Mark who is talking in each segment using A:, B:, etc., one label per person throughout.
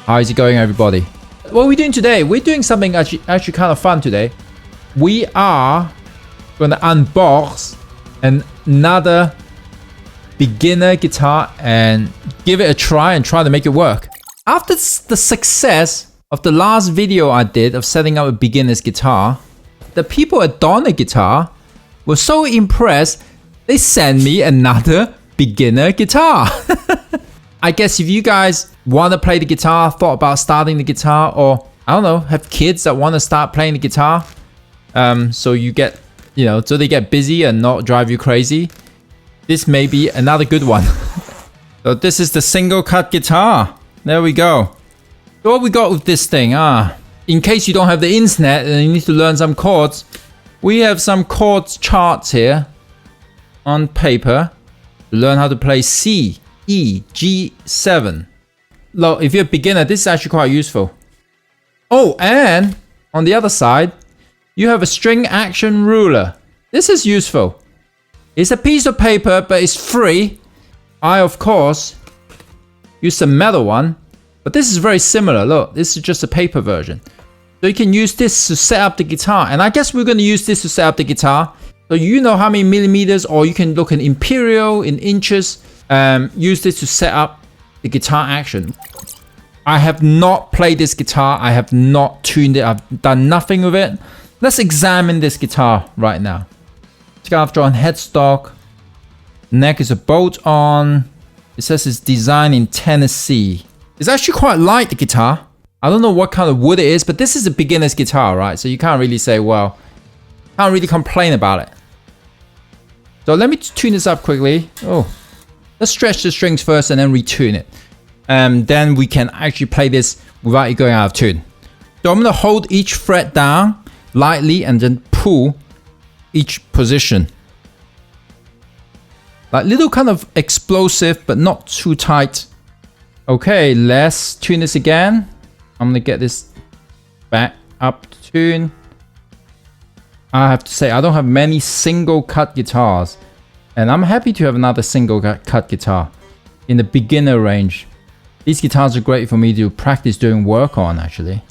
A: How is it going, everybody? What are we doing today? We're doing something actually kind of fun today. We are going to unbox another beginner guitar and give it a try and try to make it work. After the success of the last video I did of setting up a beginner's guitar, the people at Donner Guitar were so impressed, they sent me another beginner guitar. I guess if you guys want to play the guitar, thought about starting the guitar, or I don't know, have kids that want to start playing the guitar, so you get, so they get busy and not drive you crazy, this may be another good one. So this is the single cut guitar. There we go. So what we got with this thing, in case you don't have the internet and you need to learn some chords, we have some chords charts here on paper to learn how to play C, E, G7. Look, if you're a beginner, this is actually quite useful. Oh, and on the other side, you have a string action ruler. This is useful. It's a piece of paper, but it's free. I, of course, use a metal one, but this is very similar. Look, this is just a paper version. So you can use this to set up the guitar. And I guess we're going to use this to set up the guitar. So you know how many millimeters, or you can look in imperial, in inches. Use this to set up the guitar action. I have not played this guitar. I have not tuned it. I've done nothing with it. Let's examine this guitar right now. Scarf drawn headstock. Neck is a bolt on. It says it's designed in Tennessee. It's actually quite light, the guitar. I don't know what kind of wood it is, but this is a beginner's guitar, right? So you can't really say, well, can't really complain about it. So let me tune this up quickly. Oh, let's stretch the strings first and then retune it. Then we can actually play this without it going out of tune. So I'm going to hold each fret down lightly and then pull each position. Like little kind of explosive, but not too tight. Okay, let's tune this again. I'm going to get this back up to tune. I have to say, I don't have many single cut guitars. And I'm happy to have another single cut guitar in the beginner range. These guitars are great for me to practice doing work on, actually.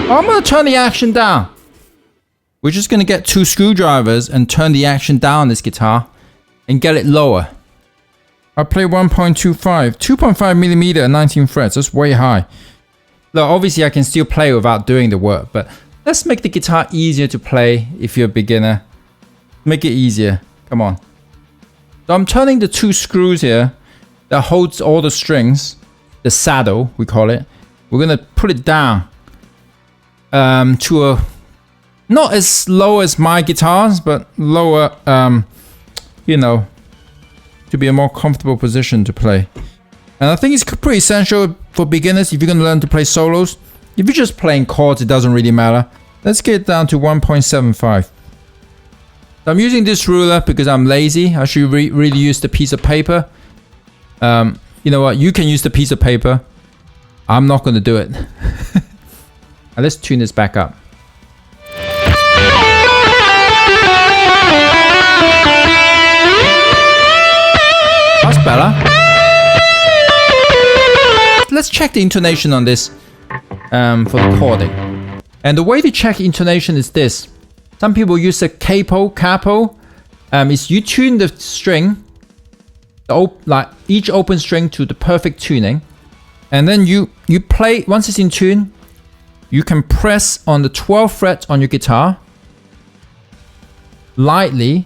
A: I'm going to turn the action down. We're just going to get 2 screwdrivers and turn the action down on this guitar and get it lower. I play 1.25, 2.5 millimeter and 19 frets. That's way high. Look, obviously I can still play without doing the work, but let's make the guitar easier to play if you're a beginner. Make it easier. Come on. So I'm turning the 2 screws here that holds all the strings, the saddle, we call it. We're going to put it down to a, not as low as my guitars, but lower, to be a more comfortable position to play. And I think it's pretty essential for beginners if you're going to learn to play solos. If you're just playing chords, it doesn't really matter. Let's get down to 1.75. So I'm using this ruler because I'm lazy. I should really use the piece of paper. You know what? You can use the piece of paper. I'm not going to do it. And let's tune this back up. That's better. Let's check the intonation on this for the chording. And the way to check intonation is this. Some people use a capo. Is you tune the string, like each open string to the perfect tuning. And then you play, once it's in tune, you can press on the 12th fret on your guitar. Lightly,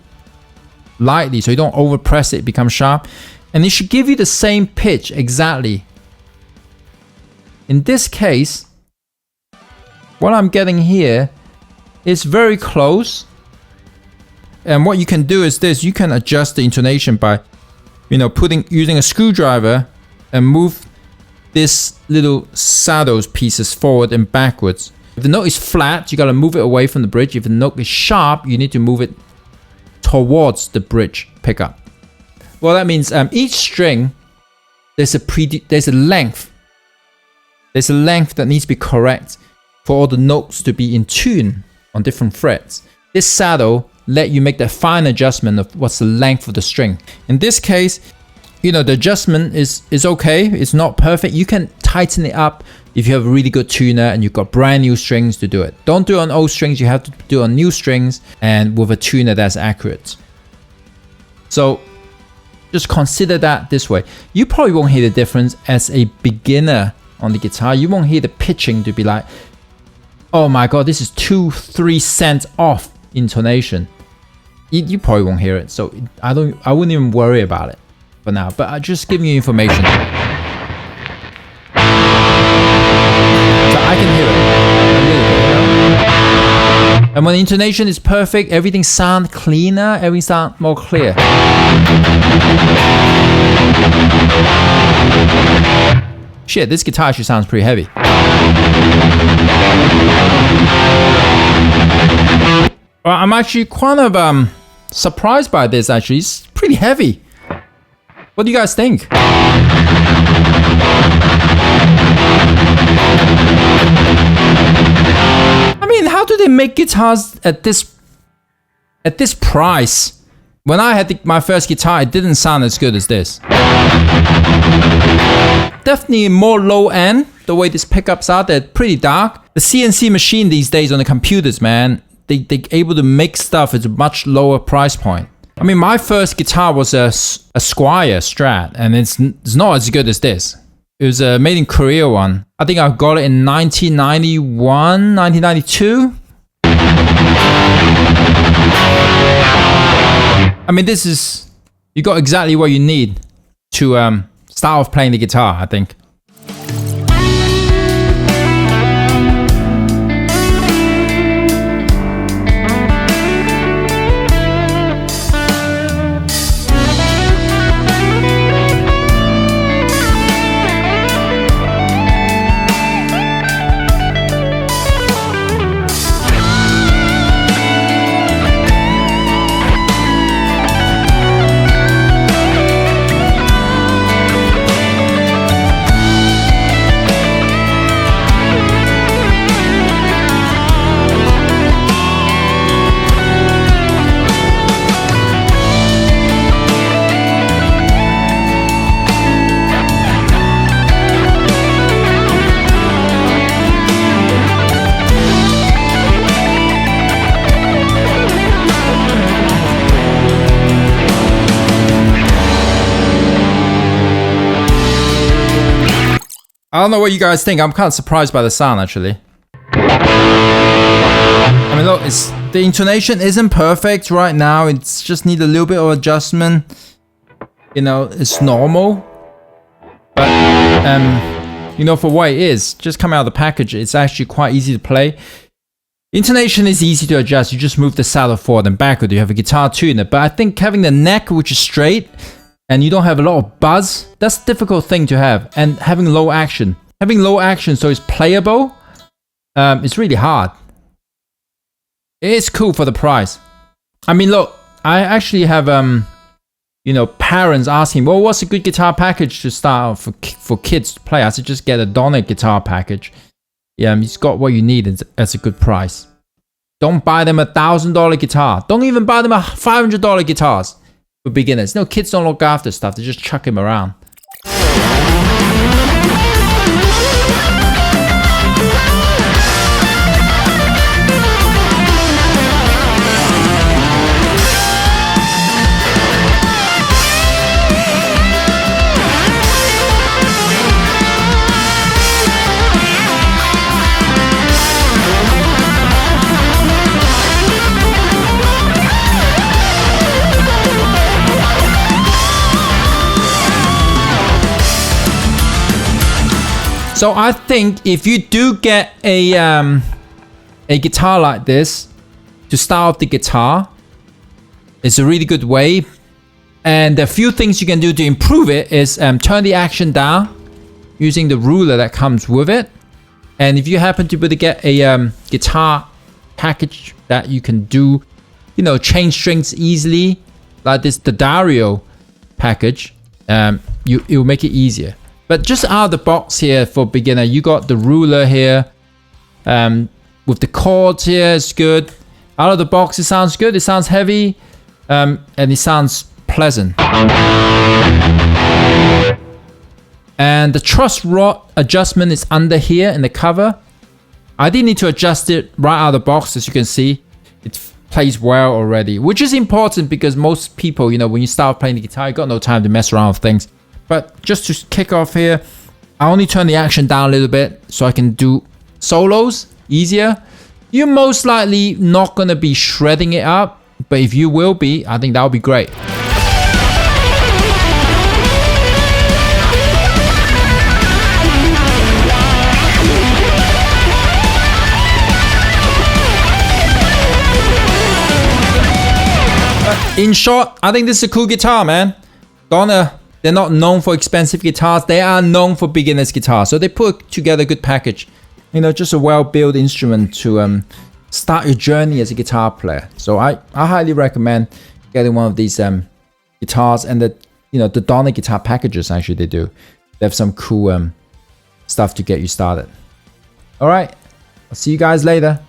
A: so you don't overpress it, become sharp. And it should give you the same pitch exactly. In this case, what I'm getting here is very close. And what you can do is this, you can adjust the intonation by, using a screwdriver and move this little saddles pieces forward and backwards. If the note is flat, you got to move it away from the bridge. If the note is sharp, you need to move it towards the bridge pickup. Well, that means each string, there's a length. There's a length that needs to be correct for all the notes to be in tune on different frets. This saddle let you make the fine adjustment of what's the length of the string. In this case, you know, the adjustment is okay. It's not perfect. You can tighten it up if you have a really good tuner and you've got brand new strings to do it. Don't do it on old strings. You have to do it on new strings and with a tuner that's accurate. So just consider that this way. You probably won't hear the difference as a beginner on the guitar. You won't hear the pitching to be like, oh my god, this is 2-3 cents off intonation. You probably won't hear it. So I wouldn't even worry about it for now. But I'm just giving you information. So I can hear it a little bit, you know? And when the intonation is perfect, everything sounds cleaner, everything sounds more clear. Shit, this guitar actually sounds pretty heavy. Well, I'm actually kind of surprised by this actually. It's pretty heavy. What do you guys think? I mean, how do they make guitars at this price? When I had my first guitar, it didn't sound as good as this. Definitely more low end, the way these pickups are, they're pretty dark. The CNC machine these days on the computers, man, they're able to make stuff at a much lower price point. I mean, my first guitar was a Squier Strat, and it's not as good as this. It was a made in Korea one. I think I got it in 1991, 1992. I mean, this is, you got exactly what you need to start off playing the guitar, I think. I don't know what you guys think. I'm kind of surprised by the sound, actually. I mean, look, the intonation isn't perfect right now. It's just need a little bit of adjustment. You know, it's normal. But, you know, for what it is, just coming out of the package, it's actually quite easy to play. Intonation is easy to adjust. You just move the saddle forward and backward. You have a guitar tuner. But I think having the neck, which is straight, and you don't have a lot of buzz, that's a difficult thing to have. And having low action so it's playable, it's really hard. It's cool for the price. I mean, look, I actually have you know, parents asking, well, what's a good guitar package to start for kids to play? I said, just get a Donic guitar package. Yeah, it's got what you need at a good price. Don't buy them $1,000 guitar. Don't even buy them $500 guitars. For beginners. No, kids don't look after stuff. They just chuck him around. So I think if you do get a guitar like this to start off the guitar, it's a really good way. And a few things you can do to improve it is turn the action down using the ruler that comes with it. And if you happen to be able to get a guitar package that you can do, you know, change strings easily, like this, the Dario package, it will make it easier. But just out of the box here for beginner, you got the ruler here with the chords here. It's good. Out of the box, it sounds good. It sounds heavy, and it sounds pleasant. And the truss rod adjustment is under here in the cover. I didn't need to adjust it right out of the box. As you can see, it plays well already, which is important because most people, you know, when you start playing the guitar, you got no time to mess around with things. But just to kick off here, I only turn the action down a little bit so I can do solos easier. You're most likely not going to be shredding it up, but if you will be, I think that would be great. In short, I think this is a cool guitar, man. They're not known for expensive guitars. They are known for beginners guitars. So they put together a good package. You know, just a well-built instrument to start your journey as a guitar player. So I highly recommend getting one of these guitars, and the Donner guitar packages. Actually, they do. They have some cool stuff to get you started. All right, I'll see you guys later.